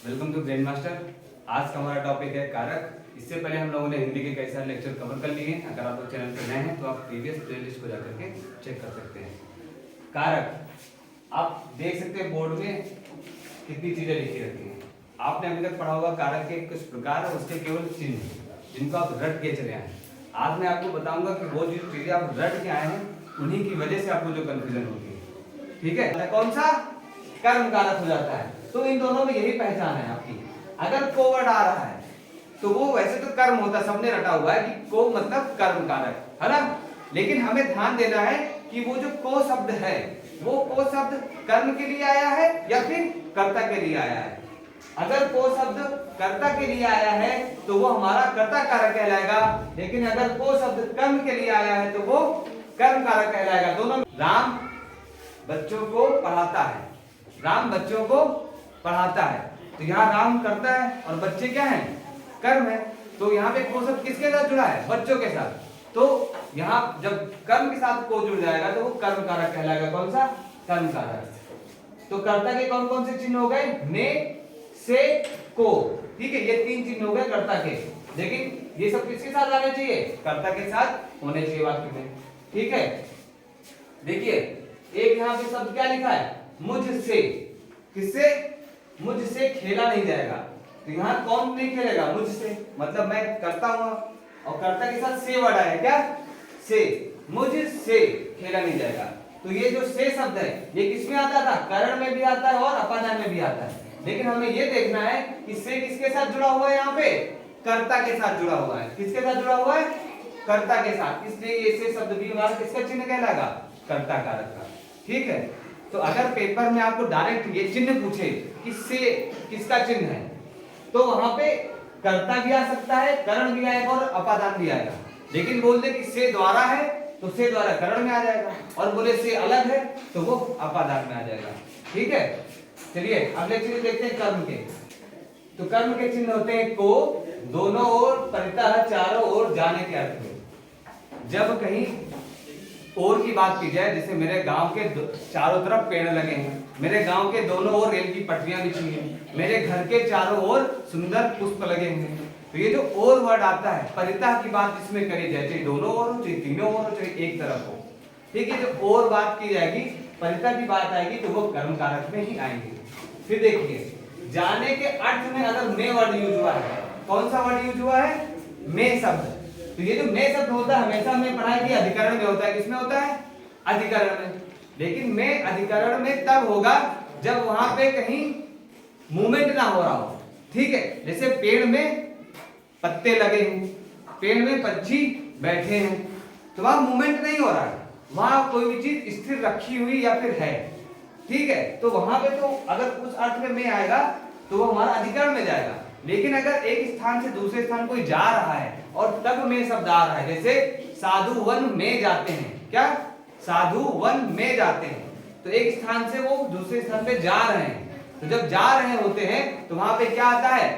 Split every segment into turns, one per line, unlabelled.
Welcome to grand master. आज का हमारा टॉपिक है कारक। इससे पहले हम लोगों ने हिंदी के कई सारे लेक्चर कवर कर लिए हैं। अगर आप लोग चैनल पर नए हैं तो आप प्रीवियस प्लेलिस्ट को जाकर के चेक कर सकते हैं। कारक आप देख सकते हैं बोर्ड में कितनी चीजें लिखी रहती हैं। आपने अभी तक पढ़ा होगा कारक के कुछ प्रकार और उसके केवल चिन्ह जिनको आप रट के चले आए। आज मैं आपको बताऊंगा कि वो जो चीजें आप रट के आए हैं उन्हीं की वजह से आपको जो कंफ्यूजन होती है। ठीक है, कौन सा कर्म कारक हो जाता है। तो इन दोनों में यही पहचान है आपकी। अगर को वर्ड आ रहा है तो वो वैसे तो कर्म होता है, सबने रटा हुआ है कि को मतलब कर्म कारक है ना। लेकिन हमें ध्यान देना है कि वो जो को शब्द है वो को शब्द कर्म के लिए आया है या फिर कर्ता के लिए आया है। अगर को शब्द कर्ता के लिए आया है तो वो हमारा कर्ता कारक कहलाएगा। लेकिन अगर को शब्द कर्म के लिए आया है तो वो कर्म कारक कहलाएगा। दोनों। राम बच्चों को पढ़ाता है, राम बच्चों को पढ़ाता है। तो यहाँ राम करता है और बच्चे क्या हैं, कर्म है। तो यहाँ पे को शब्द किसके साथ जुड़ा है, बच्चों के साथ। तो यहाँ जब कर्म के साथ को जुड़ जाएगा तो वो कर्म कारक कहलाएगा। कौन सा, कर्म कारक। तो कर्ता के कौन कौन से चिन्ह हो गए, ने, से, को। ठीक है, ये तीन चिन्ह हो गए कर्ता के। लेकिन ये सब किसके साथ आने चाहिए, कर्ता के साथ होने चाहिए वाक्य में। ठीक है, देखिए एक यहाँ पे शब्द क्या लिखा है, मुझसे। किससे, मुझसे खेला नहीं जाएगा। तो यहाँ कौन नहीं खेलेगा, मुझसे। मतलब मैं करता हूं और कर्ता के साथ से वर्ड आया, क्या, से। मुझसे खेला नहीं जाएगा। तो ये जो से शब्द है ये किसमें आता था, करण में भी आता है और अपादान में भी आता है। लेकिन हमें ये देखना है कि से किसके साथ जुड़ा हुआ है, यहाँ पे कर्ता के साथ जुड़ा हुआ है। किसके साथ जुड़ा हुआ है, कर्ता के साथ। इसलिए ये से शब्द भी हमारा किसका चिन्ह कहलाएगा, कर्ता कारक का। ठीक है, तो अगर पेपर में आपको डायरेक्ट ये चिन्ह पूछे कि से किसका चिन्ह है तो वहां पे कर्ता भी आ सकता है, करण भी आएगा और अपादान भी आएगा। लेकिन बोल दे कि से द्वारा है तो से द्वारा करण में आ जाएगा, और बोले से अलग है तो वो अपादान में आ जाएगा। ठीक है, चलिए अगले चिन्ह देखते हैं कर्म के। तो कर्म के चिन्ह होते हैं को, दोनों ओर, परितः, चारों ओर, जाने के अर्थ में। जब कहीं और की बात की जाए, जैसे मेरे गांव के चारों तरफ पेड़ लगे हैं, मेरे गांव के दोनों ओर रेल की पटरियां बिछी हैं, मेरे घर के चारों ओर सुंदर पुष्प लगे हैं। तो ये जो और वर्ड आता है, परितः की बात जिसमें करी जाए, चाहे दोनों ओर हो, चाहे तीनों ओर हो, चाहे एक तरफ हो। ठीक है, जो और बात की जाएगी, परितः की बात आएगी तो वो कर्म कारक में ही आएंगे। फिर देखिए जाने के अर्थ में अगर में वर्ड यूज हुआ है, कौन सा वर्ड यूज हुआ है, में शब्द। तो ये जो में शब्द होता है हमेशा हमने पढ़ा है कि अधिकरण में होता है। किसमें होता है, अधिकरण में। लेकिन में अधिकरण में तब होगा जब वहां पे कहीं मूवमेंट ना हो रहा हो। ठीक है, जैसे पेड़ में पत्ते लगे हैं, पेड़ में पक्षी बैठे हैं, तो वहां मूवमेंट नहीं हो रहा है, वहां कोई भी चीज स्थिर रखी हुई या फिर है। ठीक है, तो वहां पे तो अगर उस अर्थ में आएगा तो वो हमारा अधिकरण में जाएगा। लेकिन अगर एक स्थान से दूसरे स्थान कोई जा रहा है और तब में शब्द आ रहा है, जैसे साधु वन में जाते हैं, क्या, साधु वन में जाते हैं, तो एक स्थान से वो दूसरे स्थान पे जा रहे हैं। तो जब जा रहे होते हैं तो वहां पे क्या आता है,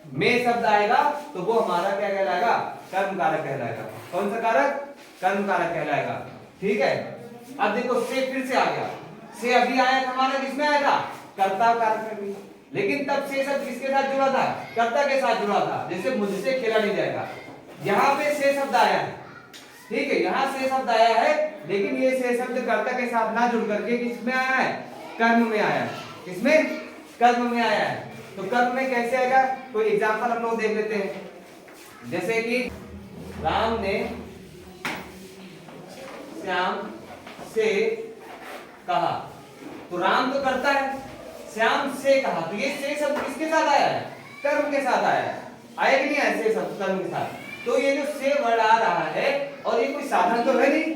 में शब्द आएगा तो वो हमारा क्या कहलाएगा, कर्म कारक कहलाएगा। कौन सा कारक, कर्म कारक कहलाएगा। ठीक है, अब देखो से फिर से आ गया। से अभी आया था हमारा, किसमें आया था, कर्ता कारक में भी। लेकिन तब से शब्द किसके साथ जुड़ा था, कर्ता के साथ जुड़ा था। जैसे मुझसे खेला नहीं जाएगा, यहाँ पे से शब्द आया है। ठीक है, यहाँ से शब्द आया है, लेकिन ये से शब्द कर्ता के साथ ना जुड़ करके किसमें आया है, कर्म में आया है। किसमें, कर्म में आया है। तो कर्म में कैसे आएगा, कोई एग्जांपल हम लोग देख लेते हैं। जैसे कि राम ने श्याम से कहा, तो राम तो करता है, श्याम से कहा, तो ये से शब्द किसके साथ आया है, कर्म के साथ आया है। आया कि नहीं आया से शब्द कर्म के साथ। तो ये जो से वर्ड आ रहा है और ये कोई साधन तो है नहीं।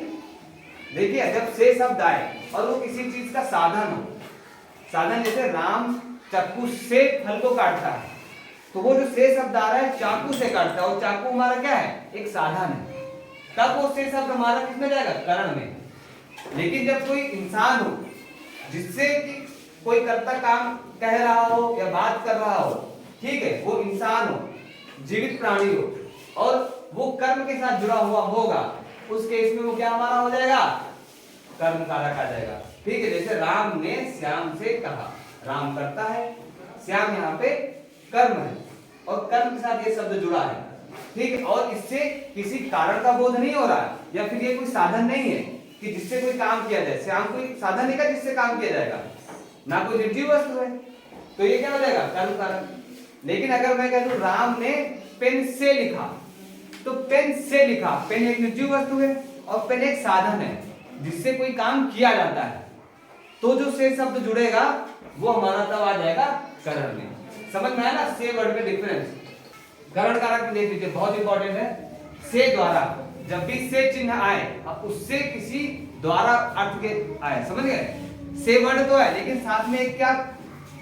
देखिए जब से शब्द आए और वो किसी चीज का साधन हो, साधन जैसे राम चाकू से फल को काटता है, तो वो जो से शब्द आ रहा है चाकू से काटता है, और चाकू हमारा क्या है, एक साधन है। तब वो से शब्द हमारा किसमें जाएगा, करण में। लेकिन जब कोई इंसान हो जिससे कि कोई कर्ता काम कह रहा हो या बात कर रहा हो, ठीक है, वो इंसान हो, जीवित प्राणी हो और वो कर्म के साथ जुड़ा हुआ होगा, उस केस में वो क्या हमारा हो जाएगा, कर्म कारक आ जाएगा। ठीक है, जैसे राम ने श्याम से कहा, राम करता है, श्याम यहाँ पे कर्म है और कर्म के साथ ये शब्द जुड़ा है, ठीक है। और इससे किसी कारण का बोध नहीं हो रहा है, या फिर ये कोई साधन नहीं है कि जिससे कोई काम किया जाए। श्याम कोई साधन है जिससे काम किया जाएगा, ना कोई निर्जीव वस्तु है, तो ये क्या हो जाएगा कर्म कारक। लेकिन अगर मैं कह दूं राम ने पेन से लिखा, तो पेन से लिखा, पेन एक निर्जीव वस्तु है और पेन एक साधन है जिससे कोई काम किया जाता है, तो जो से शब्द जुड़ेगा वो हमारा तब आ जाएगा करण में। समझ में आया ना से वर्ड में डिफरेंस। करण कारक में देख लीजिए, बहुत इंपॉर्टेंट है। से द्वारा, जब भी से चिन्ह आए अब उससे किसी द्वारा अर्थ के आए, समझ गए। से वर्ड तो है लेकिन साथ में एक क्या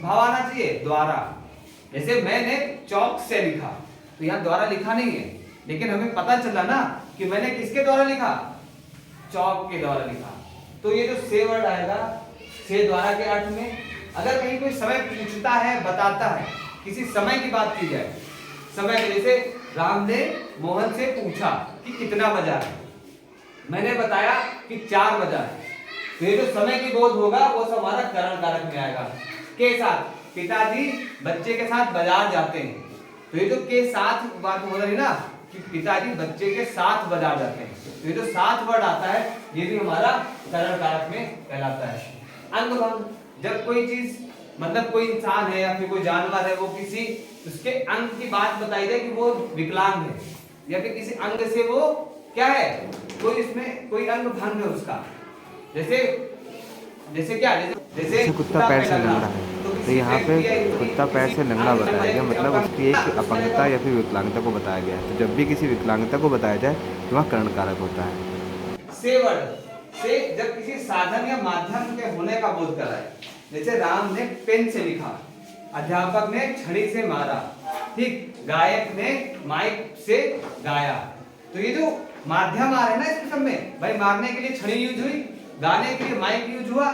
भाव आना चाहिए, द्वारा। जैसे मैंने चौक से लिखा, तो यहाँ द्वारा लिखा नहीं है, लेकिन हमें पता चला ना कि मैंने किसके द्वारा लिखा, चौक के द्वारा लिखा। तो ये जो से वर्ड आएगा से द्वारा के अर्थ में। अगर कहीं कोई समय पूछता है, बताता है, किसी समय की बात की जाए, समय के, जैसे राम ने मोहन से पूछा कि कितना बजा है, मैंने बताया कि 4 बजा है, तो ये जो समय की बोध होगा वो सब हमारा करण कारक में आएगा। के साथ, पिताजी बच्चे के साथ बाजार जाते हैं, तो ये जो के साथ बात हो रही ना कि पिताजी बच्चे के साथ बाजार जाते हैं, तो ये जो साथ वर्ड आता है ये भी हमारा करण कारक में कहलाता है। अंग भंग, जब कोई चीज मतलब कोई इंसान है या फिर कोई जानवर है, वो किसी उसके अंग की बात बताई जाए कि वो विकलांग है या फिर किसी अंग से वो क्या है, कोई इसमें कोई अंग भंग है उसका। जैसे जैसे क्या, जैसे
कुत्ता पैर से लंगड़ा है, तो यहाँ पे कुत्ता पैर से लंगड़ा बताया गया, मतलब उसकी एक अपंगता या फिर विकलांगता को बताया गया है। तो जब भी किसी विकलांगता को बताया जाए तो वह करण कारक होता है।
से वर्ड से जब किसी साधन या माध्यम के होने का बोध कराए, जैसे राम ने पेन से लिखा, अध्यापक ने छड़ी से मारा, ठीक, गायक ने माइक से गाया। तो ये जो माध्यम आ रहे हैं ना इस सब में, भाई मारने के लिए छड़ी यूज हुई, गाने के लिए माइक यूज हुआ,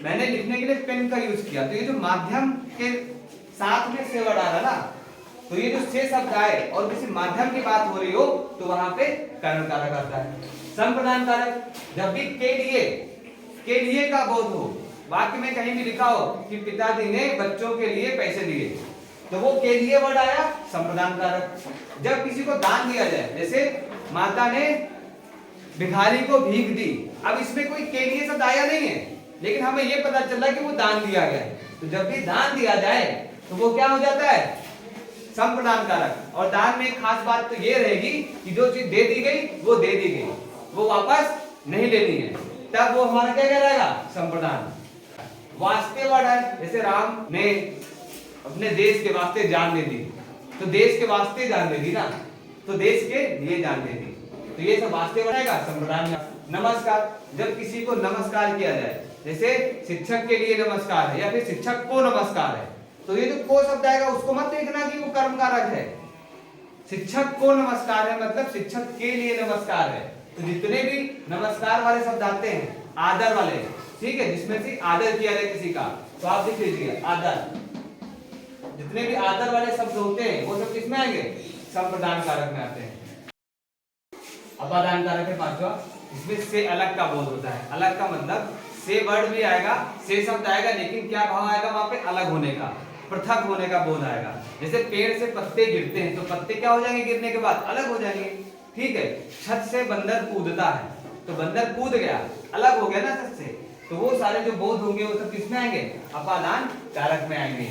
मैंने लिखने के लिए पेन का यूज किया, तो ये जो माध्यम के साथ में से वर्ड आ रहा ना, तो ये जो से शब्द आए और किसी माध्यम की बात हो रही हो तो वहां पे करण कारक आता है। संप्रदान कारक, जब भी के लिए का बोध हो, वाक्य में कहीं भी लिखा हो कि पिताजी ने बच्चों के लिए पैसे दिए, तो वो के लिए वर्ड आया संप्रदान कारक। जब किसी को दान दिया जाए, जैसे माता ने भिखारी को भीख दी, अब इसमें कोई के लिए शब्द आया नहीं है, लेकिन हमें ये पता चला कि वो दान दिया गया है, तो जब भी दान दिया जाए तो वो क्या हो जाता है, संप्रदान कारक। और दान में एक खास बात तो ये रहेगी कि जो चीज दे दी गई वो दे दी गई, वो वापस नहीं लेनी है, तब वो हमारा क्या कहलाएगा, संप्रदान। वास्ते वर्ड है, जैसे राम ने अपने देश के वास्ते जान दे दी, तो देश के वास्ते जान दे दी ना, तो देश के लिए जान दे दी, तो ये सब वास्ते वर्ड आएगा संप्रदान में। नमस्कार, जब किसी को नमस्कार किया जाए, जैसे शिक्षक के लिए नमस्कार है या फिर शिक्षक को नमस्कार है, तो ये जो को शब्द आएगा उसको मत देखना कि वो कर्म कारक है। शिक्षक को नमस्कार है मतलब शिक्षक के लिए नमस्कार है। तो जितने भी नमस्कार वाले शब्द आते हैं, आदर वाले, ठीक है, जिसमें से आदर किया जाए किसी का, तो आप देख लीजिए आदर, जितने भी आदर वाले शब्द होते हैं वो सब किसमें आएंगे, संप्रदान कारक में आते हैं। अपादान कारक है पांचवा, इसमें से अलग का बोध होता है। अलग का मतलब से वर्ड भी आएगा, से शब्द आएगा, लेकिन क्या भाव आएगा वहां पे, अलग होने का, पृथक होने का बोध आएगा। जैसे पेड़ से पत्ते गिरते हैं, तो पत्ते क्या हो जाएंगे गिरने के बाद, अलग हो जाएंगे, ठीक है। छत से बंदर कूदता है, तो बंदर कूद गया, अलग हो गया ना छत से, तो वो सारे जो बोध होंगे वो सब किसमें आएंगे, अपादान कारक में आएंगे।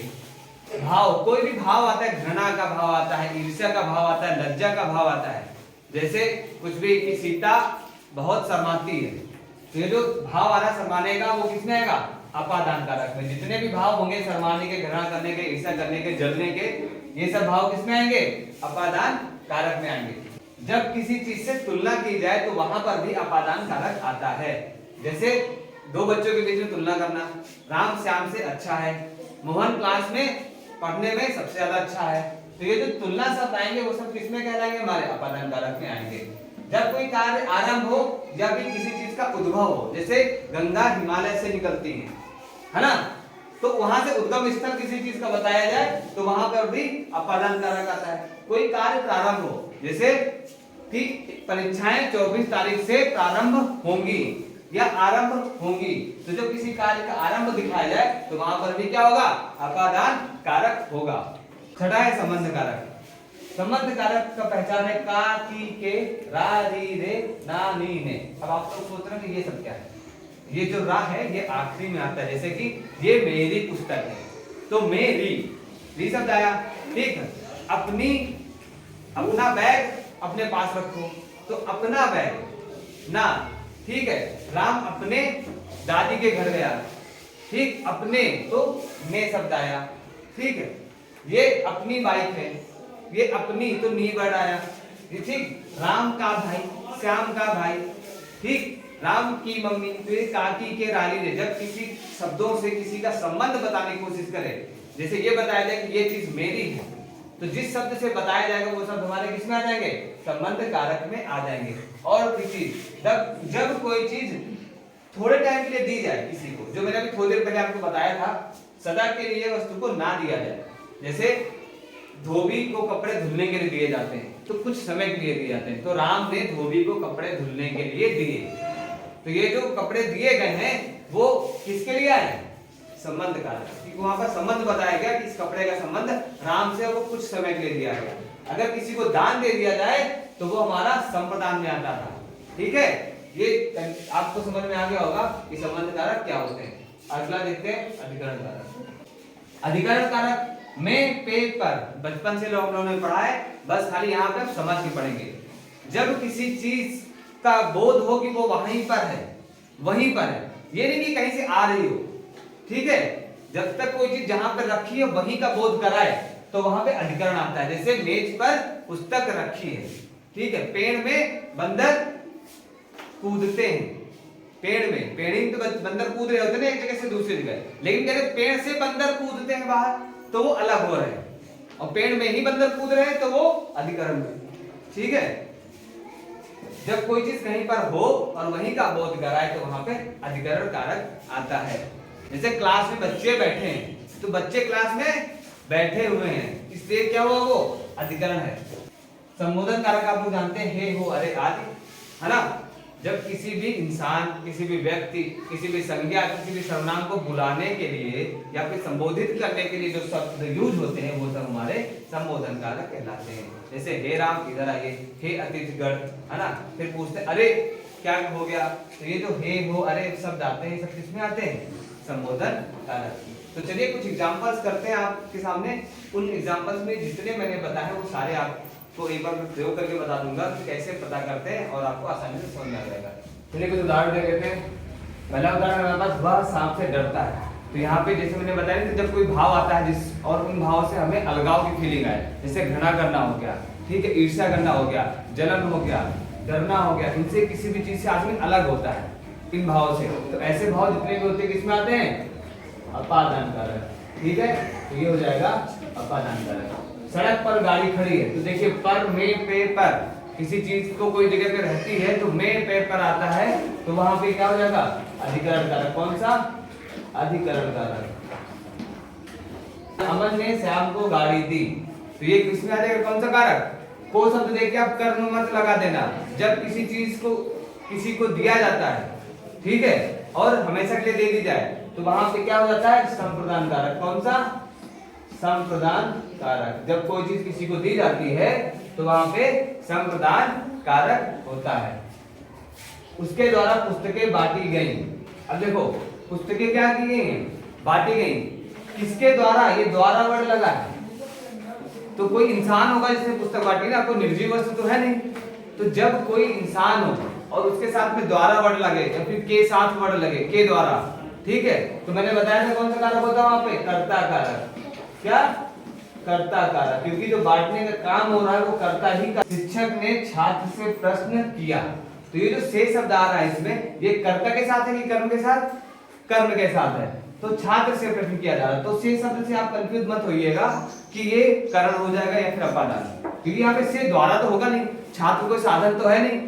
भाव, कोई भी भाव आता है, घृणा का भाव आता है, ईर्ष्या का भाव आता है, लज्जा का भाव आता है, जैसे कुछ भी कि सीता बहुत शर्माती है, तो ये जो भाव आ रहा है शर्माने का, वो किसमें आएगा, अपादान कारक में। जितने भी भाव होंगे शर्माने के, घृणा करने के, ईर्ष्या करने के, जलने के, ये सब भाव किसमें आएंगे, अपादान कारक में आएंगे। जब किसी चीज से तुलना की जाए तो वहां पर भी अपादान कारक आता है। जैसे दो बच्चों के बीच में तुलना करना, राम श्याम से अच्छा है, मोहन क्लास में पढ़ने में सबसे ज्यादा अच्छा है, तो ये जो तुलना शब्द आएंगे वो सब किसमें कहलाएंगे, हमारे अपादान कारक में आएंगे। जब कोई कार्य आरंभ हो या फिर किसी चीज का उद्भव हो, जैसे गंगा हिमालय से निकलती है ना, तो वहां से उद्गम स्थल किसी चीज का बताया जाए तो वहां पर भी अपादान कारक आता है। कोई कार्य प्रारंभ हो, जैसे कि परीक्षाएं 24 तारीख से प्रारंभ होंगी या आरंभ होंगी, तो जब किसी कार्य का आरंभ दिखाया जाए तो तो वहां पर भी क्या होगा, अपादान कारक होगा। छठा है संबंध कारक। संबंध कारक का पहचान है का, की, के, रा, री, रे, ना, नी, ने। अब आप लोग सोच रहे हैं कि ये सब क्या है, ये जो रा है ये आखिरी में आता है, जैसे कि ये मेरी पुस्तक है, तो मेरी री शब्द आया, ठीक है। अपनी, अपना बैग अपने पास रखो, तो अपना बैग ना, ठीक है। राम अपने दादी के घर गया, ठीक, अपने तो ने शब्द आया, ठीक है। ये अपनी बाइक है, ये अपनी तो नी वर्ड आया, ठीक। राम का भाई, श्याम का भाई, ठीक। राम की मम्मी, तो ये काकी के राली रे। जब किसी शब्दों से किसी का संबंध बताने की कोशिश करें, जैसे ये बताया जाए कि ये चीज मेरी है, तो जिस शब्द से बताया जाएगा वो शब्द हमारे किस में आ जाएंगे, संबंध कारक में आ जाएंगे। और किसी जब कोई चीज थोड़े टाइम के लिए दी जाए किसी को, जो मैंने अभी थोड़ी देर पहले आपको बताया था, सदा के लिए वस्तु को ना दिया जाए। जैसे धोबी को कपड़े धुलने के लिए दिए जाते हैं, तो कुछ समय के लिए दिए जाते हैं, तो राम ने धोबी को कपड़े धुलने के लिए दिए, तो ये जो कपड़े दिए गए हैं वो किसके लिए आए, संबंध कारक, क्योंकि वहां पर संबंध बताया गया कि इस कपड़े का संबंध राम से वो कुछ समय के लिए दिया गया। अगर किसी को दान दे दिया जाए तो वो हमारा संप्रदान में आता था, ठीक है। ये आपको समझ में आ गया होगा कि संबंध कारक क्या होते हैं। अगला देखते हैं अधिकरण कारक। अधिकरण कारक में, पे, पर बचपन से लोग ने पढ़ा है, बस खाली यहाँ पे समझ के पढ़ेंगे। जब किसी चीज का बोध हो कि वो वहीं पर है, वहीं पर है, ये नहीं कि कहीं से आ रही हो, ठीक है। जब तक कोई चीज जहां पर रखी है वहीं का बोध कराए तो वहां पे अधिकरण आता है। जैसे मेज पर पुस्तक रखी है, ठीक है। पेड़ में बंदर कूदते हैं, पेड़ में, पेड़ ही तो बंदर कूद रहे होते हैं एक जगह से दूसरी जगह, लेकिन कह रहे पेड़ से बंदर कूदते हैं बाहर तो वो अलग हो रहे हैं, और पेड़ में ही बंदर कूद रहे हैं तो वो अधिकरण में, ठीक है। जब कोई चीज कहीं पर हो और वहीं का बोध कराए तो वहां पे अधिकरण कारक आता है। जैसे क्लास में बच्चे बैठे हैं, तो बच्चे क्लास में बैठे हुए हैं, इसलिए क्या हुआ, वो अधिकरण है। संबोधन कारक आप लोग जानते हैं, हे, हो, अरे आदि, है ना। जब किसी भी इंसान, किसी भी व्यक्ति, किसी भी संज्ञा, किसी भी सर्वनाम को बुलाने के लिए या फिर संबोधित करने के लिए जो शब्द यूज होते हैं वो सब हमारे संबोधन कारक कहलाते हैं। जैसे हे राम इधर आइए, हे अतिथिगण, है ना। फिर पूछते अरे क्या हो गया, तो ये जो हे, हो, अरे शब्द आते हैं, सब किसमें आते हैं, संबोधन कारक। तो चलिए कुछ एग्जांपल्स करते हैं आपके सामने। उन एग्जांपल्स में जितने मैंने बताए वो सारे आपको एक बार प्रयोग करके बता दूंगा कि कैसे पता करते हैं और आपको आसानी से समझ में आ जाएगा। चलिए कुछ उदाहरण दे देते हैं। पहला उदाहरण हमारे पास, वह सांप से डरता है। तो यहाँ पे जैसे मैंने बताया कि जब कोई भाव आता है जिस और उन भाव से हमें अलगाव की फीलिंग आए, जैसे घृणा करना हो गया, ठीक है, ईर्ष्या करना हो गया, जलन हो गया, डरना हो गया, इनसे किसी भी चीज से आदमी अलग होता है इन भाव से। तो ऐसे भाव जितने भी होते हैं किसमें आते हैं, अपादान कारक, ठीक है। तो ये हो जाएगा अपादान कारक। सड़क पर गाड़ी खड़ी है, तो देखिए पर, में, पे, पर, किसी चीज को कोई जगह पे रहती है तो में, पे, पर आता है, तो वहां पे क्या हो जाएगा, अधिकरण कारक। कौन सा, अधिकरण कारक। अमन ने श्याम को गाड़ी दी, तो ये किसमें आ जाएगा, कौन सा कारक, को शब्द देख के आप कर्म मत लगा देना। जब किसी चीज को किसी को दिया जाता है, ठीक है, और हमेशा के लिए दे दी जाए तो वहां पे क्या हो जाता है, संप्रदान कारक। कौन सा, संप्रदान कारक। जब कोई चीज किसी को दी जाती है तो वहां पे संप्रदान कारक होता है। उसके द्वारा पुस्तकें बांटी गई। अब देखो पुस्तकें क्या की गई हैं, बांटी गई, किसके द्वारा, ये द्वारा वर्ड लगा है, तो कोई इंसान होगा जिसने पुस्तक बांटी ना, कोई निर्जीव वस्तु तो है नहीं। तो जब कोई इंसान हो और उसके साथ में द्वारा वर्ड लगे या फिर के साथ वर्ड लगे, के द्वारा, ठीक है, तो मैंने बताया था कौन सा कारक होता है वहां पे, कर्ता कारक। क्या, कर्ता कारक, क्योंकि जो बांटने का काम हो रहा है वो कर्ता ही का। शिक्षक ने छात्र से प्रश्न किया, तो ये जो से शब्द आ रहा है इसमें, ये कर्ता के साथ है कि कर्म के साथ, कर्म के साथ है। तो छात्र से प्रश्न किया जा रहा है, तो से शब्द से आप कंफ्यूज मत होइएगा कि ये करण हो जाएगा या फिर अपादान, क्योंकि यहाँ पे से द्वारा तो होगा नहीं, छात्र कोई साधन तो है नहीं,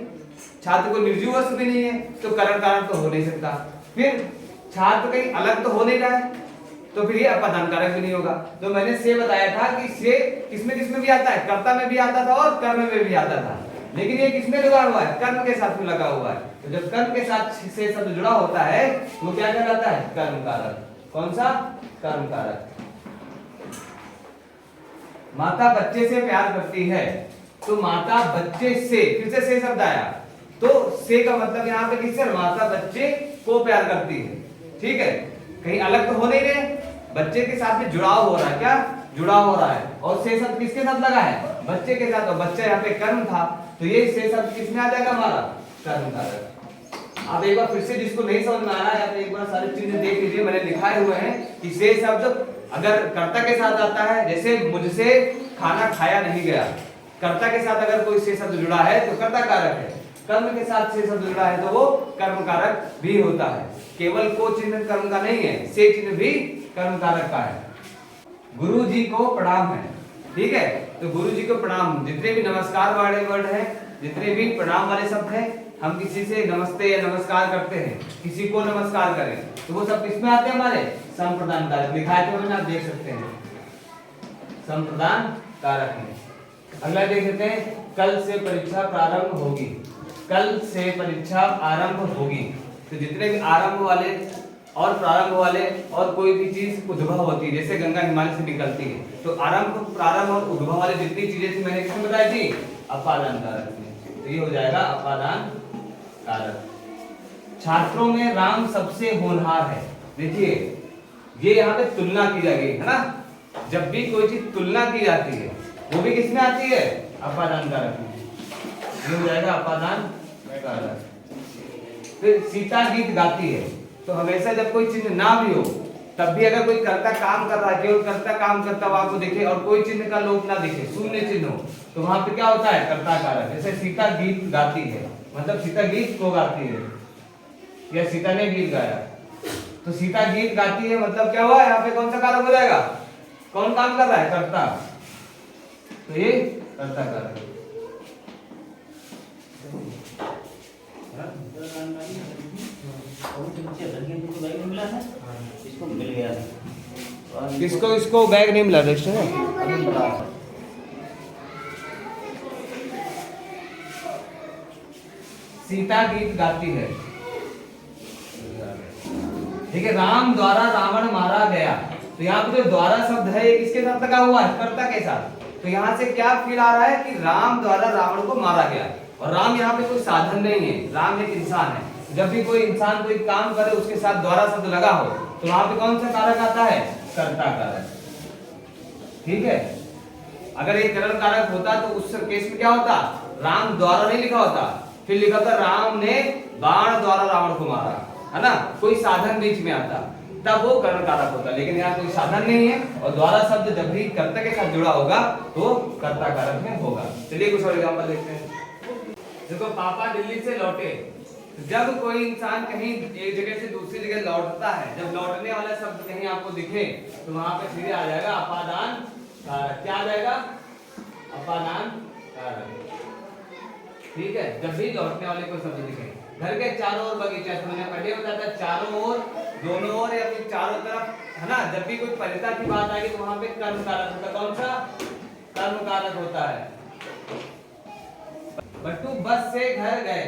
छात्र को निर्जीव वस्तु भी नहीं है, तो करण कारण तो हो नहीं सकता। फिर छात्र कहीं अलग तो हो नहीं रहा है, तो फिर ये अपादान कारक भी नहीं होगा। तो मैंने से बताया था कि से किसमें किसमें भी आता है, कर्ता में भी आता था और कर्म में भी आता था, लेकिन ये किसमें लगा हुआ है, कर्म के साथ में लगा हुआ है। तो जब कर्म के साथ से शब्द जुड़ा होता है तो क्या कहलाता है, कर्म कारक। कौन सा? कर्म कारक। माता बच्चे से प्यार करती है, तो माता बच्चे से, फिर से शब्द आया, तो से का मतलब यहाँ पे किससे? माता बच्चे को प्यार करती है, ठीक है, कहीं अलग तो हो नहीं रहे, बच्चे के साथ में जुड़ाव हो रहा है, क्या जुड़ाव हो रहा है, और से शब्द किसके साथ लगा है? बच्चे के साथ, और बच्चा यहाँ पे कर्म था, तो ये से शब्द किसमें आ जाएगा? हमारा कर्म कारक। आप एक बार फिर से जिसको नहीं समझ में आ रहा है, आप एक बार सारी चीजें देख लीजिए, मैंने लिखाए हुए हैं कि से शब्द अगर कर्ता के साथ आता है, जैसे मुझसे खाना खाया नहीं गया, कर्ता के साथ अगर कोई से शब्द जुड़ा है तो कर्ता कारक है, कर्म के साथ से शब्द जुड़ा है तो वो कर्म कारक भी होता है। केवल को चिन्ह कर्म का नहीं है, से चिन्ह भी कर्म कारक का है। गुरु जी को प्रणाम है, ठीक है, तो गुरु जी को प्रणाम, जितने भी नमस्कार वाले वर्ड है, जितने भी प्रणाम वाले शब्द है, हम किसी से नमस्ते या नमस्कार करते हैं, किसी को नमस्कार करें, तो वो सब किसमें आते हैं? हमारे संप्रदान कारक। लिखा है तो आप देख सकते हैं, संप्रदान कारक है। अगला देख लेते हैं, कल से परीक्षा प्रारंभ होगी, कल से परीक्षा आरंभ होगी, तो जितने भी आरंभ वाले और प्रारंभ वाले और कोई भी चीज उद्भव होती है, जैसे गंगा हिमालय से निकलती है, तो आरंभ, प्रारंभ और उद्भव वाले जितनी चीजें थी मैंने किसमें बताई थी? अपादान कारक में, तो ये हो जाएगा अपादान कारक। छात्रों में राम सबसे होनहार है, देखिए ये यहाँ पे तुलना की जाएगी, है ना, जब भी कोई चीज तुलना की जाती है वो भी किसमें आती है? अपादान कारक में, ये हो जाएगा अपादान कारक। फिर सीता गीत गाती है, तो हमेशा जब कोई चिन्ह ना भी हो, तब भी अगर कोई कर्ता काम कर रहा है, केवल कर्ता काम करता हुआ आपको दिखे और कोई चिन्ह का लोप ना दिखे, शून्य चिन्ह हो, तो वहां पे क्या होता है? कर्ता कारक। जैसे सीता गीत गाती है, मतलब सीता गीत को गाती है या सीता ने गीत गाया, तो सीता गीत गाती है मतलब क्या हुआ? यहाँ पे कौन सा कारक हो जाएगा? कौन काम कर रहा है? कर्ता, तो ये कर्ता कारक।
इसको मिल गया,
किसको? इसको बैग नहीं मिला, रजिस्टर है। सीता गीत गाती है, ठीक है, राम द्वारा रावण मारा गया, तो यहाँ पे जो द्वारा शब्द है ये किसके साथ लगा हुआ है? कर्ता के साथ। तो यहाँ से क्या फील आ रहा है कि राम द्वारा रावण को मारा गया, और राम यहाँ पे कोई साधन नहीं है, राम एक इंसान है। जब भी कोई इंसान कोई काम करे उसके साथ द्वारा शब्द लगा हो, तो वहां पे कौन सा कारक आता है? कर्ता कारक, ठीक है। अगर ये करण कारक होता तो उस केस में क्या होता? राम द्वारा नहीं लिखा होता, फिर लिखा था राम ने बाण द्वारा रावण को मारा, है ना, कोई साधन बीच में आता, तब वो करण कारक होता। लेकिन यहाँ कोई साधन नहीं है और द्वारा शब्द जब भी कर्ता के साथ जुड़ा होगा तो कर्ता कारक में होगा। चलिए कुछ और एग्जांपल देखते हैं। देखो, पापा दिल्ली से लौटे, जब कोई इंसान कहीं एक जगह से दूसरी जगह लौटता है, जब लौटने वाला शब्द कहीं आपको दिखे तो वहां पे सीधे आ जाएगा अपादान कारक। क्या आ जाएगा? अपादान कारक, ठीक है। जब भी लौटने वाले कोई शब्द दिखे, घर के चारों ओर बगीचा, तो मैंने पहले बताया था चारों ओर, दोनों ओर या फिर चारों तरफ, है ना। जब भी कोई परिता की बात आएगी तो वहां पे कर्म कारक होता है। कौन सा? कर्म कारक होता है। बट्टू बस से घर गए,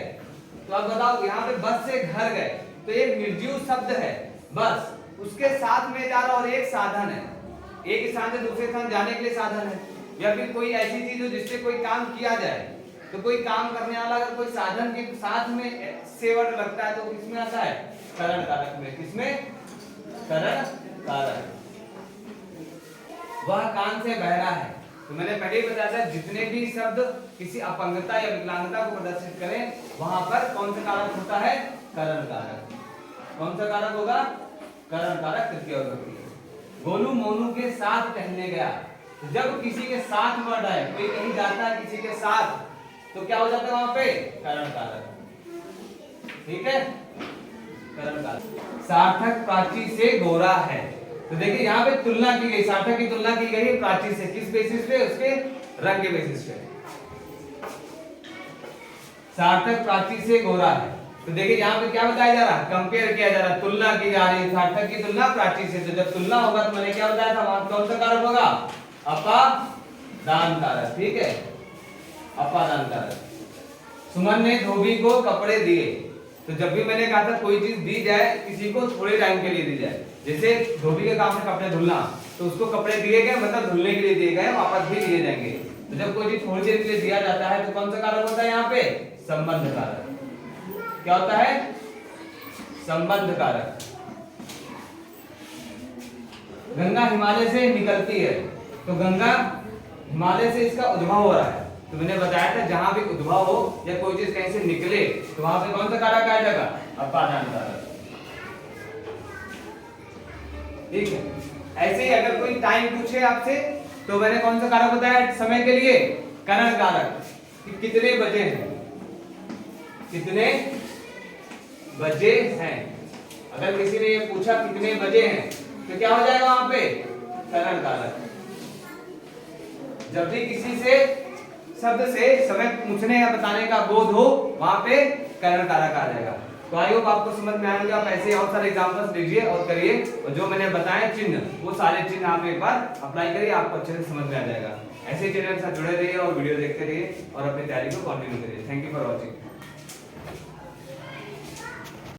तो अब बताओ यहाँ पे बस से घर गए तो एक निर्जीव शब्द है बस, उसके साथ में जा रहा और एक साधन है, एक स्थान से दूसरे स्थान जाने के लिए साधन है, या फिर कोई ऐसी चीज हो जिससे कोई काम किया जाए, तो कोई काम करने वाला अगर कोई साधन के साथ में से वर्ड लगता है तो किसमें आता है? करण कारक में। किसमें? करण कारक। वह कान से बहरा है, तो मैंने पहले ही बताया था जितने भी शब्द किसी अपंगता या विकलांगता को प्रदर्शित करें वहां पर कौन सा कारक होता है? करण कारक। कौन सा कारक होगा? करण कारक तृतीय विभक्ति। गोलू मोनू के साथ टहलने गया, तो जब किसी के साथ वर्ड आए, कोई कहीं जाता है किसी के साथ, तो क्या हो जाता है वहां पे? करण कारक, ठीक है, करण कारक। सार्थक प्राची से गोरा है, तो देखिए यहाँ पे तुलना की गई, सार्थक की तुलना की गई प्राची से, किस बेसिस पे? उसके रंग के बेसिस पे। सार्थक प्राची से गोरा है, तो देखिए यहाँ पे क्या बताया जा रहा है? कंपेयर किया जा रहा है, तुलना की जा रही है, सार्थक की तुलना प्राची से। तो जब तुलना होगा तो मैंने क्या बताया था, वहां कौन सा कारक होगा? अपादान कारक, ठीक है, अपादान कारक। सुमन ने धोबी को कपड़े दिए, तो जब भी मैंने कहा था कोई चीज दी जाए किसी को थोड़े टाइम के लिए दी जाए, जैसे धोबी के काम में कपड़े धुलना, तो उसको कपड़े दिए गए मतलब धुलने के लिए दिए गए, वापस भी दिए जाएंगे। तो जब कोई चीज थोड़ी देर के लिए दिया जाता है तो कौन सा कारक होता है यहाँ पे? संबंध कारक। क्या होता है? संबंध कारक। गंगा हिमालय से निकलती है, तो गंगा हिमालय से इसका उद्भव हो रहा है। तो मैंने बताया था जहां भी उद्भव हो या कोई चीज कहीं से निकले तो वहां पे कौन सा कारक आ जाएगा? अपादान कारक। ठीक है। ऐसे ही अगर कोई टाइम पूछे आपसे तो मैंने कौन सा कारक बताया समय के लिए? करण कारक। कि कितने बजे हैं, कितने बजे हैं। अगर किसी ने ये पूछा कितने बजे हैं तो क्या हो जाएगा वहां पे? करण कारक। जब भी किसी से शब्द से समय पूछने या बताने का बोध हो वहां पे करण कारक आ जाएगा। तो आई होप आपको समझ में आएंगे। आप ऐसे और सारे एग्जांपल्स लीजिए और करिए, और जो मैंने बताया चिन्ह, वो सारे चिन्ह आप एक बार अप्लाई करिए, आपको अच्छे से समझ में आ जाएगा। ऐसे चैनल के साथ जुड़े रहिए और वीडियो देखते रहिए और अपनी तैयारी को कंटिन्यू करिए। Thank you for watching.